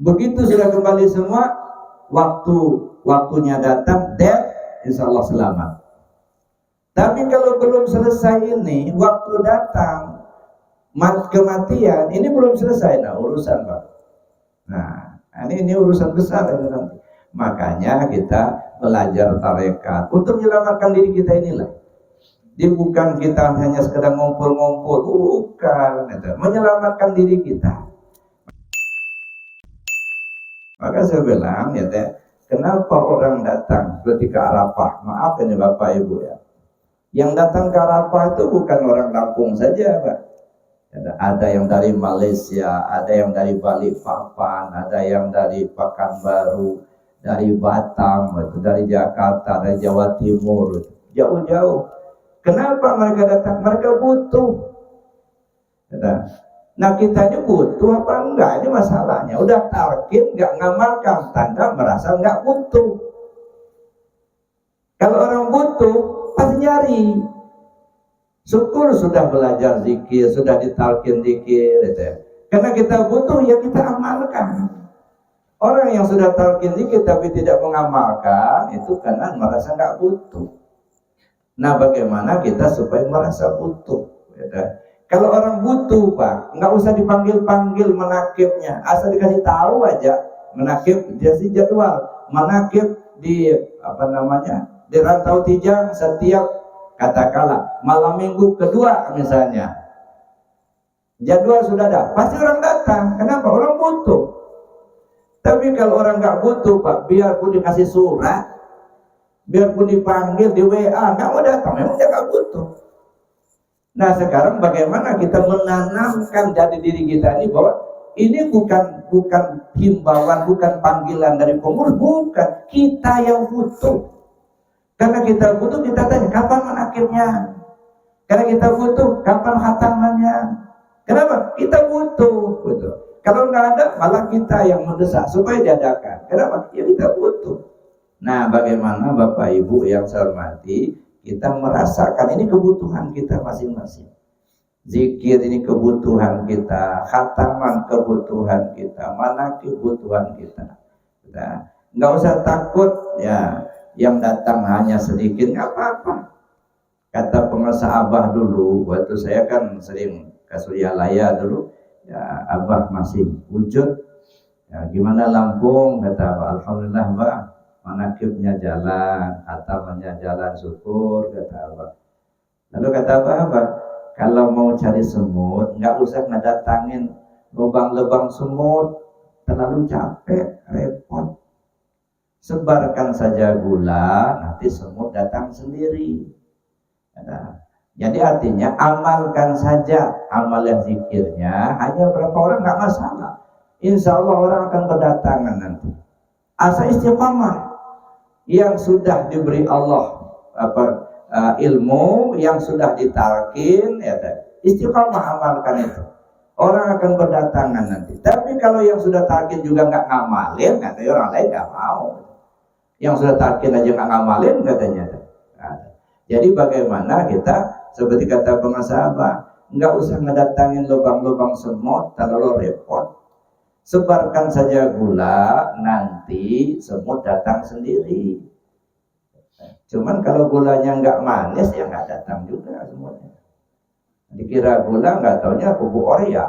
Begitu sudah kembali semua, waktunya datang, death, insya Allah selamat. Tapi kalau belum selesai ini, waktu datang, kematian, ini belum selesai, nah urusan Pak. Nah, ini urusan besar ini nanti. Makanya kita belajar tarekat untuk menyelamatkan diri kita inilah. Dia bukan kita hanya sekedar ngumpul-ngumpul, bukan, menyelamatkan diri kita. Maka saya bilang ya teh, kenapa orang datang ketika Arafah? Maaf ini Bapak Ibu ya. Yang datang ke Arafah itu bukan orang Lampung saja, Pak. Ada yang dari Malaysia, ada yang dari Balikpapan, ada yang dari Pekanbaru, dari Batam, dari Jakarta, dari Jawa Timur, jauh-jauh. Kenapa mereka datang? Mereka butuh. Nah kita ini butuh apa enggak? Ini masalahnya. Udah talqin enggak ngamalkan, tanda merasa enggak butuh. Kalau orang butuh pasti nyari. Syukur sudah belajar zikir, sudah ditalqin zikir, karena kita butuh ya kita amalkan. Orang yang sudah talqin zikir tapi tidak mengamalkan itu karena merasa enggak butuh. Nah bagaimana kita supaya merasa butuh? Kalau orang butuh Pak, nggak usah dipanggil-panggil menakibnya, asal dikasih tahu aja menakib dikasih jadwal menakib di di Rantau Tijang setiap katakanlah malam minggu kedua misalnya, jadwal sudah ada, pasti orang datang. Kenapa? Orang butuh. Tapi kalau orang nggak butuh Pak, biarpun dikasih surat, biarpun dipanggil di WA, nggak mau datang, memang dia nggak butuh. Nah sekarang bagaimana kita menanamkan dari diri kita ini bahwa ini bukan himbauan, bukan panggilan dari pengurus, bukan, kita yang butuh. Karena kita butuh, kita tanya kapan menakibnya. Karena kita butuh, kapan khatamannya. Kenapa? Kita butuh. Kalau nggak ada, malah kita yang mendesak supaya diadakan. Kenapa? Ya kita butuh. Nah bagaimana Bapak Ibu yang saya hormati, kita merasakan ini kebutuhan kita masing-masing. Zikir ini kebutuhan kita, khataman kebutuhan kita, manakib kebutuhan kita. Nggak usah takut ya, yang datang hanya sedikit, nggak apa-apa. Kata pengusaha Abah dulu, waktu saya kan sering ke Suryalaya dulu, ya Abah masih wujud. Ya, gimana Lampung? Kata Abah, alhamdulillah Mbak, manakibnya jalan, khatamannya jalan, syukur, kata Abah. Lalu kata Abah, kalau mau cari semut, nggak usah ngedatangin lubang-lubang semut, terlalu capek, repot. Sebarkan saja gula, nanti semut datang sendiri. Jadi artinya amalkan saja amal yang zikirnya, hanya berapa orang nggak masalah. Insya Allah orang akan berdatangan nanti. Asal istiqamah. Yang sudah diberi Allah ilmu, yang sudah ditalqin, ya, istiqamah amalkan itu. Orang akan berdatangan nanti. Tapi kalau yang sudah talqin juga nggak ngamalin, nanti orang lain nggak mau. Yang sudah talqin aja nggak ngamalin katanya. Jadi bagaimana kita seperti kata pengusaha, nggak usah ngedatangin lubang-lubang semut, terlalu repot. Sebarkan saja gula, nanti semut datang sendiri. Cuman kalau gulanya nggak manis, ya nggak datang juga semutnya. Dikira gula, nggak taunya bubuk Oreo,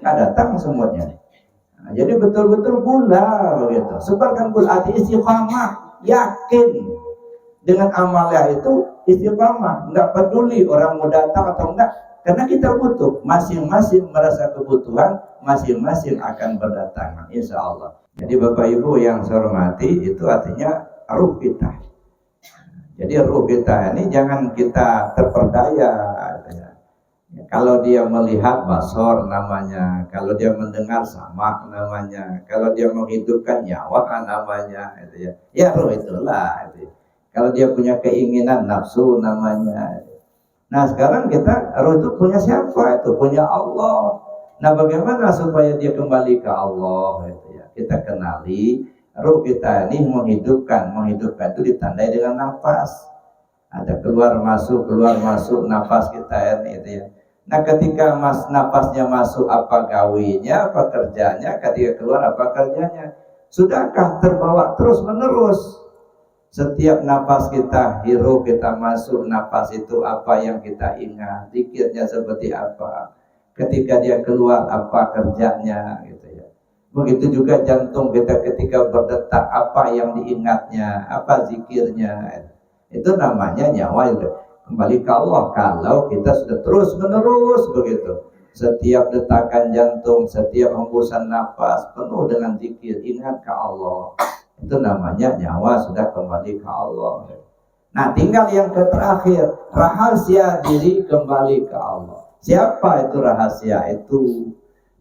nggak datang semutnya. Nah, jadi betul-betul gula begitu. Sebarkan gula, hati istiqamah, yakin dengan amalnya itu istiqamah, nggak peduli orang mau datang atau enggak. Karena kita butuh, masing-masing merasa kebutuhan, masing-masing akan berdatangan, insya Allah. Jadi Bapak Ibu yang saya hormati, itu artinya ruh kita. Jadi ruh kita ini jangan kita terperdaya. Kalau dia melihat basor namanya, kalau dia mendengar sama namanya, kalau dia menghidupkan nyawa namanya, itu ya. Ya ruh itulah. Itu. Kalau dia punya keinginan nafsu namanya. Nah sekarang kita roh itu punya siapa? Itu punya Allah. Nah bagaimana supaya dia kembali ke Allah? Gitu ya. Kita kenali roh kita ini menghidupkan itu ditandai dengan nafas. Ada keluar masuk nafas kita ini, gitu ya. Nah ketika napasnya masuk apa gawinya, apa kerjanya, ketika keluar apa kerjanya. Sudahkah terbawa terus menerus? Setiap napas kita hirup, kita masuk, napas itu apa yang kita ingat, zikirnya seperti apa, ketika dia keluar apa kerjanya gitu ya. Begitu juga jantung kita ketika berdetak apa yang diingatnya, apa zikirnya. Itu namanya nyawa itu kembali ke Allah. Kalau kita sudah terus menerus begitu, setiap detakan jantung, setiap hembusan nafas penuh dengan zikir, ingat ke Allah, itu namanya nyawa sudah kembali ke Allah. Nah tinggal yang terakhir, rahasia diri kembali ke Allah. Siapa itu rahasia itu?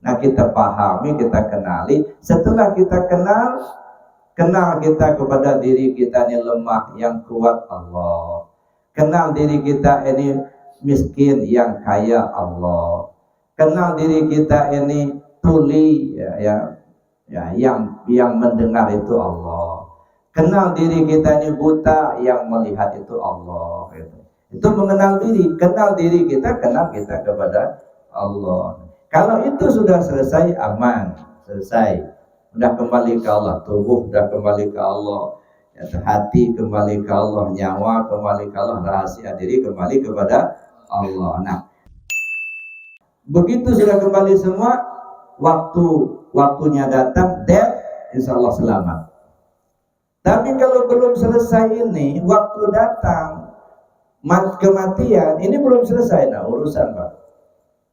Nah kita pahami, kita kenali. Setelah kita kenal kita kepada diri kita ini lemah, yang kuat Allah. Kenal diri kita ini miskin, yang kaya Allah. Kenal diri kita ini tuli, yang mendengar itu Allah. Kenal diri kita ini buta, yang melihat itu Allah. Itu mengenal diri. Kenal diri kita, kenal kita kepada Allah. Kalau itu sudah selesai, aman, selesai. Sudah kembali ke Allah, tubuh sudah kembali ke Allah, hati kembali ke Allah, nyawa kembali ke Allah, rahasia diri kembali kepada Allah. Nah, begitu sudah kembali semua, waktunya datang, death, insya Allah selamat. Tapi kalau belum selesai ini, waktu datang, kematian, ini belum selesai, nah urusan Pak.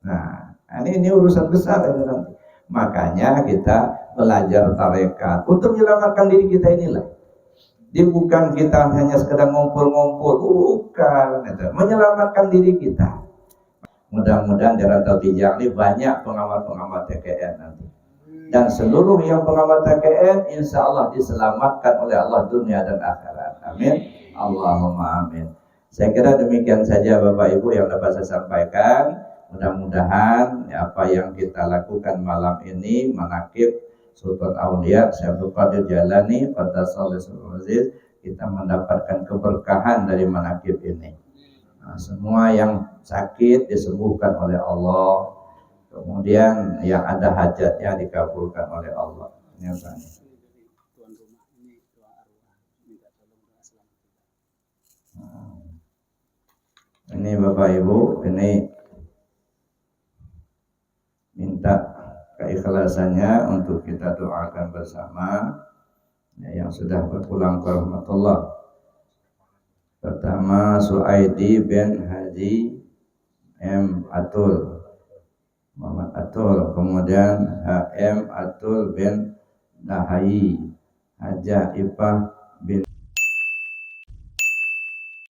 Nah, ini urusan besar ini nanti. Makanya kita belajar tarekat untuk menyelamatkan diri kita inilah. Dia bukan kita hanya sekedar ngumpul-ngumpul, bukan, menyelamatkan diri kita. Mudah-mudahan di Rantau Tijang ini banyak pengamat-pengamat TKN nanti. Dan seluruh yang pengamat TKN insya Allah diselamatkan oleh Allah dunia dan akhirat. Amin. Allahumma amin. Saya kira demikian saja Bapak Ibu yang dapat saya sampaikan. Mudah-mudahan apa yang kita lakukan malam ini manaqib Sultan Aulia Syekh Qadir Jalani Qaddasallahu Aziz, kita mendapatkan keberkahan dari manaqib ini. Nah, semua yang sakit disembuhkan oleh Allah, kemudian yang ada hajatnya dikabulkan oleh Allah. Ini Bapak Ibu, ini minta keikhlasannya untuk kita doakan bersama yang sudah berpulang ke rahmatullah. Pertama Suaidi bin Haji M. Atul Muhammad Atul, kemudian HM Atul bin Nahayi, Hajah Ipah